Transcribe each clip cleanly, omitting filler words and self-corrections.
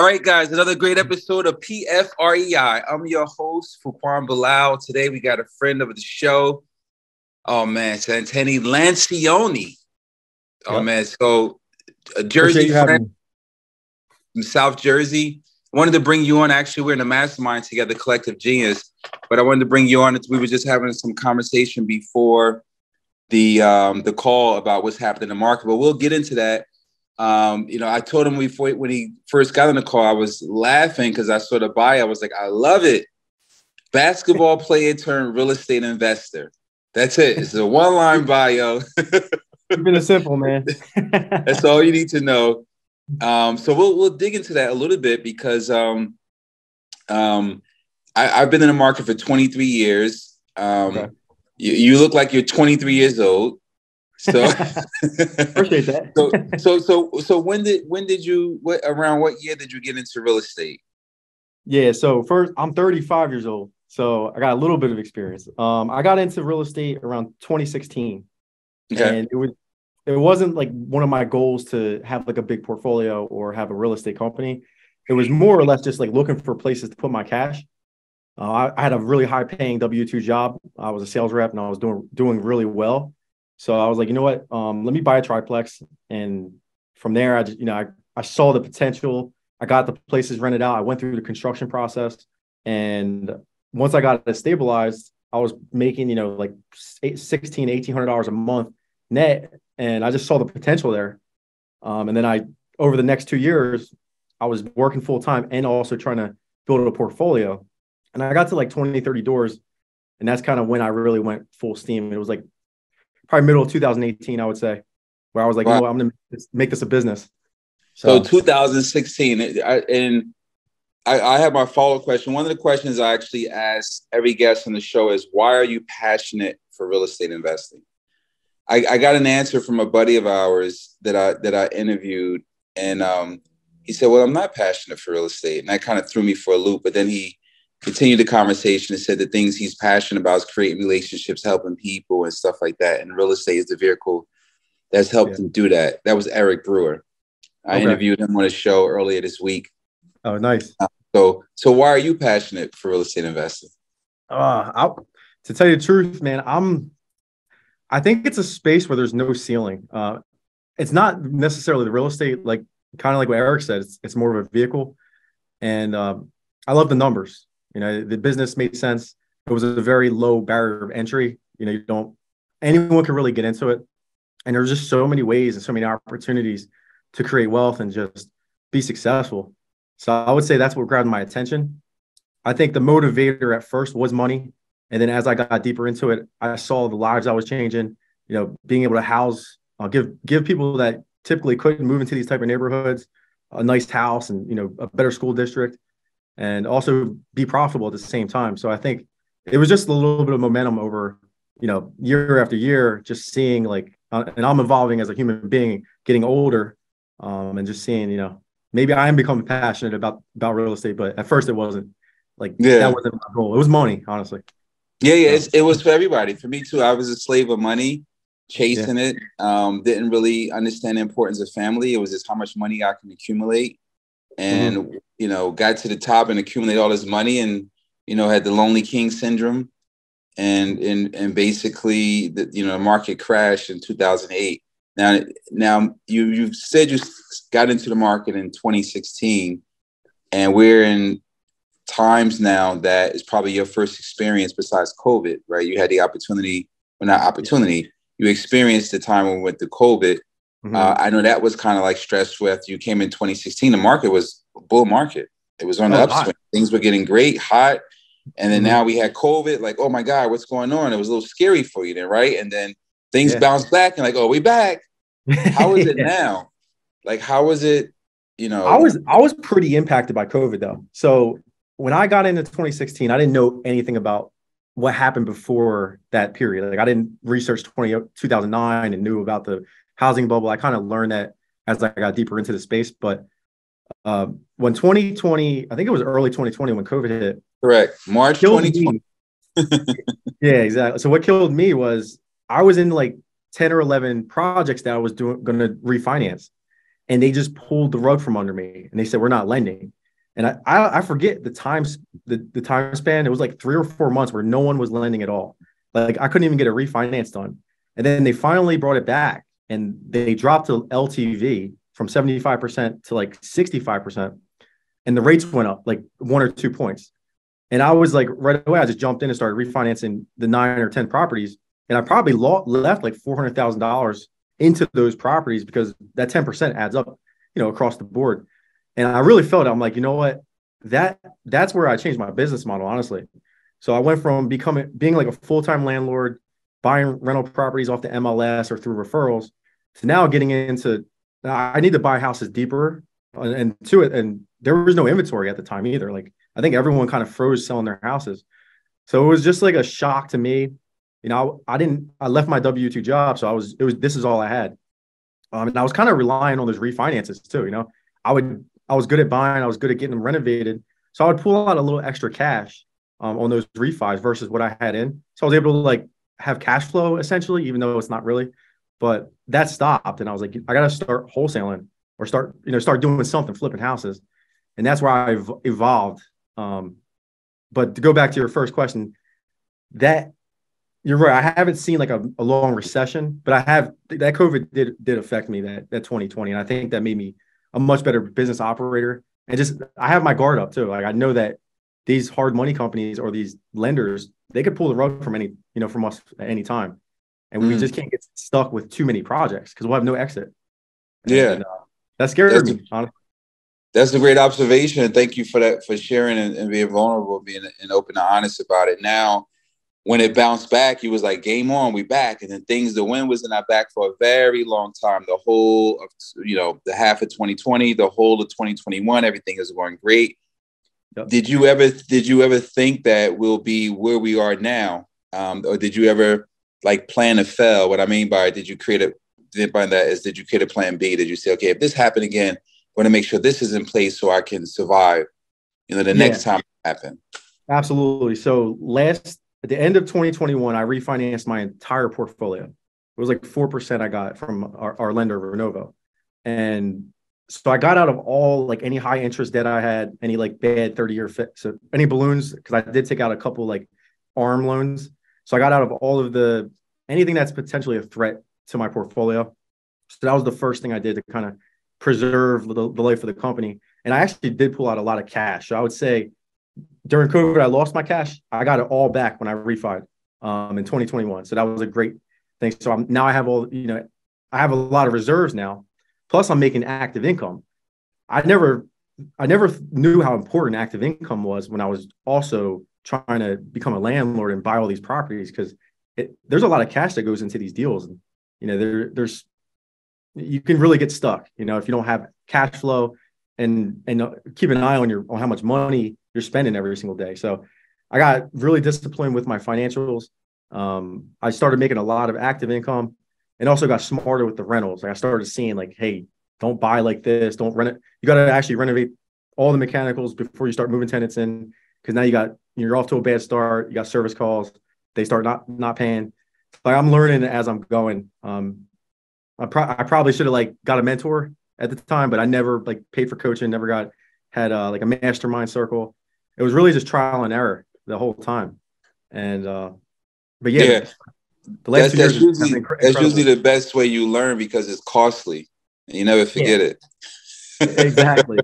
right, guys, another great episode of PFREI. I'm your host, Fuquan Bilal. Today we got a friend of the show. Oh, man, Santini Lancioni. Oh, man, so a Jersey friend from South Jersey. I wanted to bring you on. Actually, we're in a mastermind together, Collective Genius. But I wanted to bring you on. We were just having some conversation before the call about what's happening in the market. But we'll get into that. I told him when he first got on the call, I was laughing because I saw the bio. I was like, I love it. Basketball player turned real estate investor. That's it. It's a one-line bio. Keeping it simple, man. That's all you need to know. So we'll dig into that a little bit because I've been in the market for 23 years. Okay. You look like you're 23 years old. So appreciate that. So around what year did you get into real estate? Yeah, so first I'm 35 years old, so I got a little bit of experience. I got into real estate around 2016. Okay. And it wasn't like one of my goals to have like a big portfolio or have a real estate company. It was more or less just like looking for places to put my cash. I had a really high paying W-2 job. I was a sales rep and I was doing really well. So I was like, you know what? Let me buy a triplex. And from there, I saw the potential. I got the places rented out. I went through the construction process. And once I got it stabilized, I was making, like $1,800 a month net. And I just saw the potential there. And then over the next 2 years, I was working full time and also trying to build a portfolio. And I got to like 20, 30 doors. And that's kind of when I really went full steam. It was like probably middle of 2018, I would say, where I was like, wow, you know what, I'm going to make this a business. So 2016, I have my follow-up question. One of the questions I actually ask every guest on the show is, why are you passionate for real estate investing? I got an answer from a buddy of ours that I interviewed, and he said, well, I'm not passionate for real estate. And that kind of threw me for a loop. But then he continued the conversation and said the things he's passionate about is creating relationships, helping people and stuff like that. And real estate is the vehicle that's helped him do that. That was Eric Brewer. I interviewed him on a show earlier this week. Oh, nice. So why are you passionate for real estate investing? To tell you the truth, man, I think it's a space where there's no ceiling. It's not necessarily the real estate, like kind of like what Eric said, it's more of a vehicle. And I love the numbers. The business made sense. It was a very low barrier of entry. Anyone could really get into it. And there's just so many ways and so many opportunities to create wealth and just be successful. So I would say that's what grabbed my attention. I think the motivator at first was money. And then as I got deeper into it, I saw the lives I was changing, being able to house, give people that typically couldn't move into these type of neighborhoods, a nice house and, a better school district, and also be profitable at the same time. So I think it was just a little bit of momentum over, year after year, just seeing and I'm evolving as a human being, getting older, and just seeing, maybe I am becoming passionate about real estate, but at first it wasn't that wasn't my goal. It was money, honestly. Yeah. It was for everybody. For me too. I was a slave of money, chasing it. Didn't really understand the importance of family. It was just how much money I can accumulate. And, got to the top and accumulated all this money and, had the lonely king syndrome and basically the market crashed in 2008. Now you said you got into the market in 2016 and we're in times now that is probably your first experience besides COVID, right? You had the opportunity, you experienced the time when we went to COVID. I know that was kind of like stressful after you came in 2016. The market was a bull market. It was on the upswing. Hot. Things were getting great, hot. And then now we had COVID, like, oh my God, what's going on? It was a little scary for you then, right? And then things bounced back and like, oh, we back. How is it now? Like, how was it, I was pretty impacted by COVID though. So when I got into 2016, I didn't know anything about what happened before that period. Like I didn't research 2009 and knew about the housing bubble. I kind of learned that as I got deeper into the space. But when 2020, I think it was early 2020 when COVID hit. Correct. March 2020. Yeah, exactly. So what killed me was I was in like 10 or 11 projects that I was going to refinance. And they just pulled the rug from under me. And they said, we're not lending. And I forget the times, the time span. It was like 3 or 4 months where no one was lending at all. Like I couldn't even get a refinance done. And then they finally brought it back and they dropped the LTV from 75% to like 65%. And the rates went up like 1 or 2 points. And I was like, right away, I just jumped in and started refinancing the 9 or 10 properties. And I probably left like $400,000 into those properties because that 10% adds up, across the board. And I really felt it. I'm like, you know what? That's where I changed my business model, honestly. So I went from being like a full-time landlord, buying rental properties off the MLS or through referrals, to now getting into, I need to buy houses deeper and to it. And there was no inventory at the time either. Like I think everyone kind of froze selling their houses. So it was just like a shock to me. I left my W-2 job. So this is all I had. And I was kind of relying on those refinances too. I was good at buying. I was good at getting them renovated. So I would pull out a little extra cash on those refis versus what I had in. So I was able to like have cash flow essentially, even though it's not really, but that stopped. And I was like, I got to start wholesaling or start doing something, flipping houses. And that's where I've evolved. But to go back to your first question, that you're right. I haven't seen like a long recession, but that COVID did affect me, that 2020. And I think that made me a much better business operator. And just, I have my guard up too. Like I know that these hard money companies or these lenders, they could pull the rug from us at any time. And we just can't get stuck with too many projects because we'll have no exit. And, that scared me, honestly. That's a great observation. Thank you for that, for sharing and being vulnerable, being open and honest about it. Now, when it bounced back, you was like, game on, we back. And then the wind was in our back for a very long time. The whole of, the half of 2020, the whole of 2021, everything is going great. Yep. Did you ever think that we'll be where we are now? Or did you ever like plan to fail? What I mean by did you create a plan B? Did you say, okay, if this happened again, I'm going to make sure this is in place so I can survive, the next time it happens? Absolutely. So at the end of 2021, I refinanced my entire portfolio. It was like 4% I got from our lender, Renovo. And so I got out of all like any high interest debt I had, any like bad 30-year fix, so any balloons, because I did take out a couple like ARM loans. So I got out of all of anything that's potentially a threat to my portfolio. So that was the first thing I did to kind of preserve the life of the company. And I actually did pull out a lot of cash. So I would say during COVID, I lost my cash. I got it all back when I refied in 2021. So that was a great thing. So now I have I have a lot of reserves now. Plus I'm making active income. I never knew how important active income was when I was also trying to become a landlord and buy all these properties, because there's a lot of cash that goes into these deals. And, there's you can really get stuck, if you don't have cash flow and keep an eye on how much money you're spending every single day. So I got really disciplined with my financials. I started making a lot of active income and also got smarter with the rentals. Like I started seeing like, hey, don't buy like this. Don't rent it. You got to actually renovate all the mechanicals before you start moving tenants in. Cause now you're off to a bad start. You got service calls. They start not paying. Like I'm learning as I'm going. I probably should have like got a mentor at the time, but I never like paid for coaching, never had like a mastermind circle. It was really just trial and error the whole time. And, but yeah. The last 2 years that's usually the best way you learn because it's costly. You never forget it. Exactly.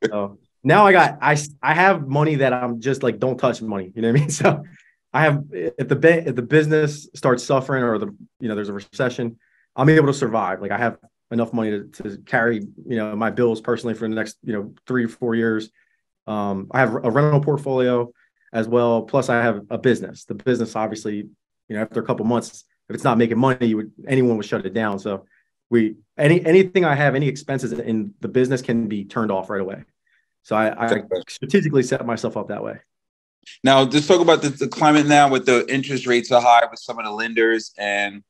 So now I have money that I'm just like, don't touch money. You know what I mean? So I have, if the business starts suffering or there's a recession, I'm able to survive. Like I have enough money to carry, my bills personally for the next, 3 or 4 years. I have a rental portfolio as well. Plus I have a business. The business, obviously, after a couple months, if it's not making money, anyone would shut it down. So anything I have, any expenses in the business can be turned off right away. So I strategically set myself up that way. Now, just talk about the climate now with the interest rates are high with some of the lenders, and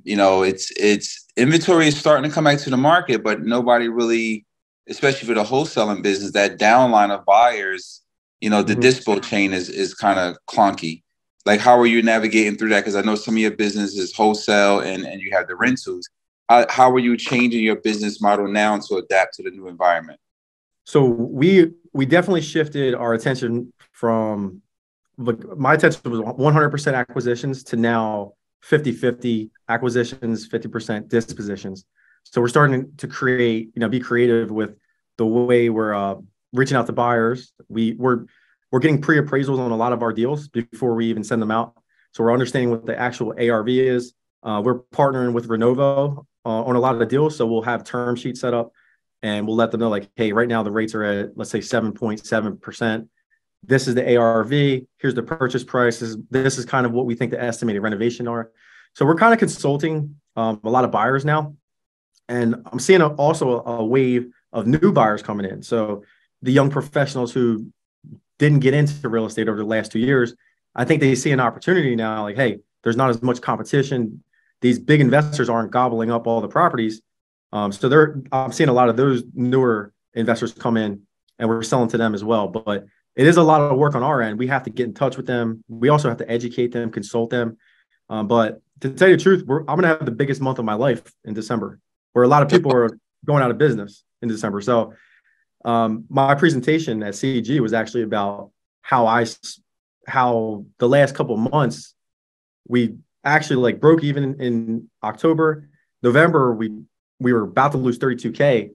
it's inventory is starting to come back to the market, but nobody really, especially for the wholesaling business, that downline of buyers, the dispo chain is kind of clunky. Like, how are you navigating through that? Because I know some of your business is wholesale and you have the rentals. How are you changing your business model now to adapt to the new environment? So we definitely shifted our attention from, look, my attention was 100% acquisitions to now 50-50 acquisitions, 50% dispositions. So we're starting to create, be creative with the way we're reaching out to buyers. We're getting pre-appraisals on a lot of our deals before we even send them out. So we're understanding what the actual ARV is. We're partnering with Renovo on a lot of the deals. So we'll have term sheets set up and we'll let them know, like, hey, right now the rates are at, let's say, 7.7%. This is the ARV. Here's the purchase prices. This is kind of what we think the estimated renovation are. So we're kind of consulting a lot of buyers now. And I'm seeing also a wave of new buyers coming in. So the young professionals who didn't get into real estate over the last 2 years, I think they see an opportunity now, like, hey, there's not as much competition. These big investors aren't gobbling up all the properties. So I'm seeing a lot of those newer investors come in and we're selling to them as well. But it is a lot of work on our end. We have to get in touch with them. We also have to educate them, consult them. But to tell you the truth, I'm going to have the biggest month of my life in December, where a lot of people are going out of business in December. So my presentation at CEG was actually about how the last couple of months, we actually like broke even in October. November, we were about to lose 32K,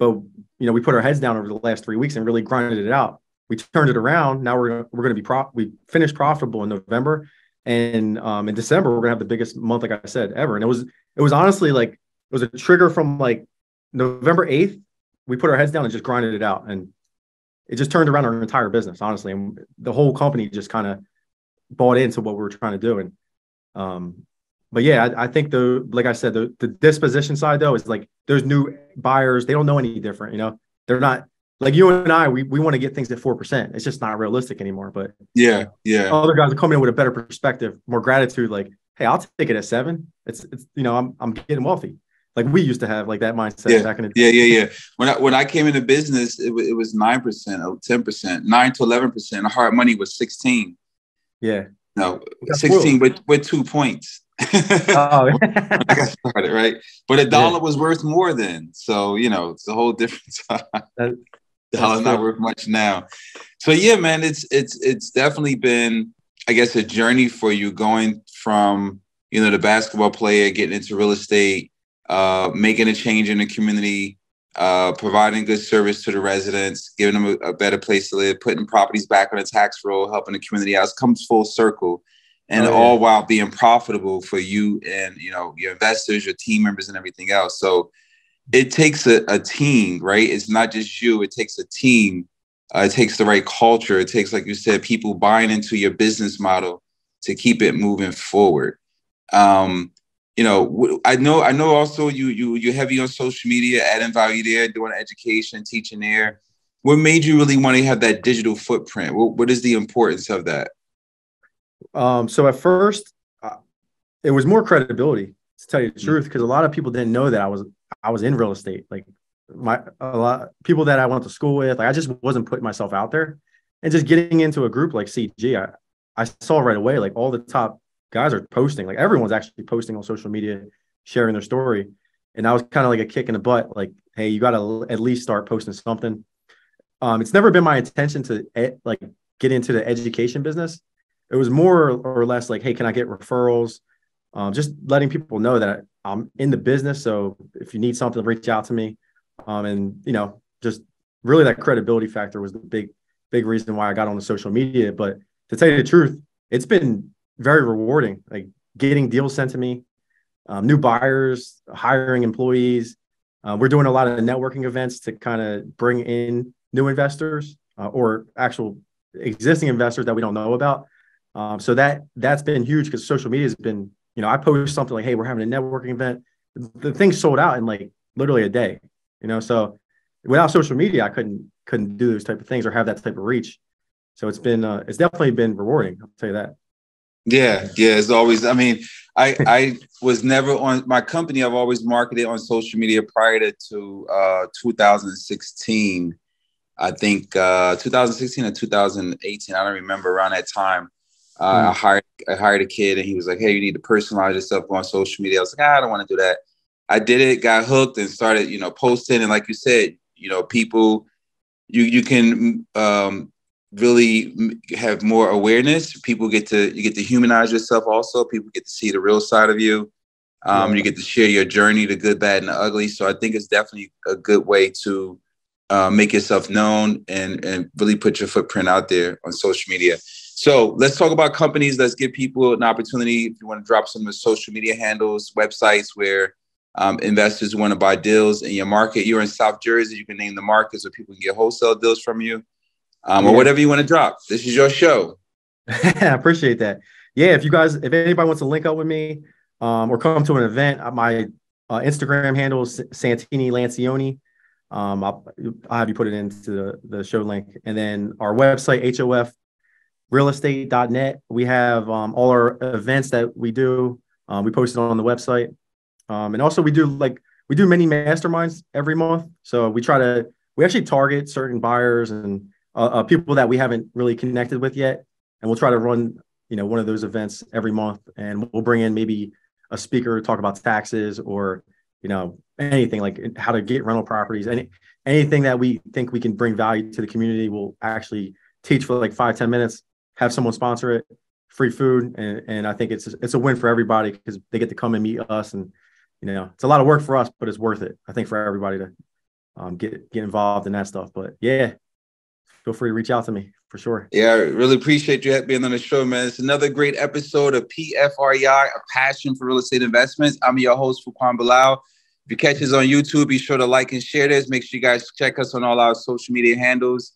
but we put our heads down over the last 3 weeks and really grinded it out. We turned it around. Now we're going to be we finished profitable in November, and in December we're going to have the biggest month, like I said, ever. And it was honestly like, it was a trigger from like November 8th. We put our heads down and just grinded it out, and it just turned around our entire business, honestly. And the whole company just kind of bought into what we were trying to do. And but yeah, I think like I said, the disposition side though is like, there's new buyers. They don't know any different. They're not like you and I. We want to get things at 4%. It's just not realistic anymore. But yeah. Other guys are coming in with a better perspective, more gratitude. Like, hey, I'll take it at 7. It's I'm getting wealthy. Like we used to have like that mindset back in the day. Yeah. When I came into business, it was 9% or 10%, 9 to 11%. Hard money was 16. Yeah. No, 16 with 2 points. Oh. I got started, right? But a dollar was worth more then. So, it's a whole different time. Dollar's not worth much now. So yeah, man, it's definitely been, I guess, a journey for you going from, the basketball player, getting into real estate, making a change in the community, providing good service to the residents, giving them a better place to live, putting properties back on the tax roll, helping the community out. It comes full circle. And all while being profitable for you and, your investors, your team members and everything else. So it takes a team, right? It's not just you. It takes a team. It takes the right culture. It takes, like you said, people buying into your business model to keep it moving forward. I know also you're heavy on social media, adding value there, doing education, teaching there. What made you really want to have that digital footprint? What is the importance of that? So at first, it was more credibility, to tell you the truth, because a lot of people didn't know that I was in real estate. Like a lot of people that I went to school with, like I just wasn't putting myself out there, and just getting into a group like CG, I saw right away, like all the top guys are posting, like everyone's actually posting on social media, sharing their story. And I was kind of like a kick in the butt, like, hey, you got to at least start posting something. It's never been my intention to get into the education business. It was more or less like, hey, can I get referrals? Just letting people know that I'm in the business. So if you need something, reach out to me. And, just really that credibility factor was the big reason why I got on the social media. But to tell you the truth, it's been very rewarding, like getting deals sent to me, new buyers, hiring employees. We're doing a lot of networking events to kind of bring in new investors or actual existing investors that we don't know about. So that's been huge because social media has been, I post something like, hey, we're having a networking event. The thing sold out in like literally a day, so without social media, I couldn't do those type of things or have that type of reach. So it's definitely been rewarding. I'll tell you that. Yeah. It's always, I was never on my company. I've always marketed on social media prior to 2016. I think 2016 or 2018. I don't remember, around that time. I hired a kid and he was like, hey, you need to personalize yourself on social media. I was like, I don't want to do that. I did it, got hooked and started, posting. And like you said, people you can really have more awareness. You get to humanize yourself. Also, people get to see the real side of you. You get to share your journey, the good, bad, and the ugly. So I think it's definitely a good way to make yourself known and really put your footprint out there on social media. So let's talk about companies. Let's give people an opportunity. If you want to drop some of the social media handles, websites where investors want to buy deals in your market. You're in South Jersey. You can name the markets where people can get wholesale deals from you, or whatever you want to drop. This is your show. I appreciate that. Yeah, if anybody wants to link up with me or come to an event, my Instagram handle is Santini Lancioni. I'll have you put it into the show link. And then our website, hofrealestate.net. We have all our events that we do. We post it on the website. And also we do many masterminds every month. So we actually target certain buyers and people that we haven't really connected with yet. And we'll try to run, one of those events every month. And we'll bring in maybe a speaker to talk about taxes or, anything like how to get rental properties. Anything that we think we can bring value to the community, we'll actually teach for like 5-10 minutes, have someone sponsor it, free food. And I think it's a win for everybody because they get to come and meet us. And, it's a lot of work for us, but it's worth it, I think, for everybody to get involved in that stuff. But yeah, feel free to reach out to me for sure. Yeah, I really appreciate you being on the show, man. It's another great episode of PFREI, a passion for real estate investments. I'm your host, Fuquan Bilal. If you catch us on YouTube, be sure to like and share this. Make sure you guys check us on all our social media handles.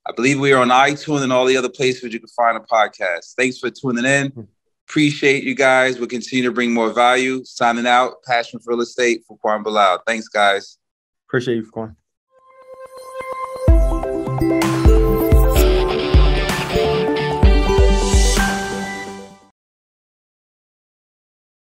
I believe we are on iTunes and all the other places you can find a podcast. Thanks for tuning in. Appreciate you guys. We'll continue to bring more value. Signing out, passion for real estate, Fuquan Bilal. Thanks, guys. Appreciate you, Fuquan.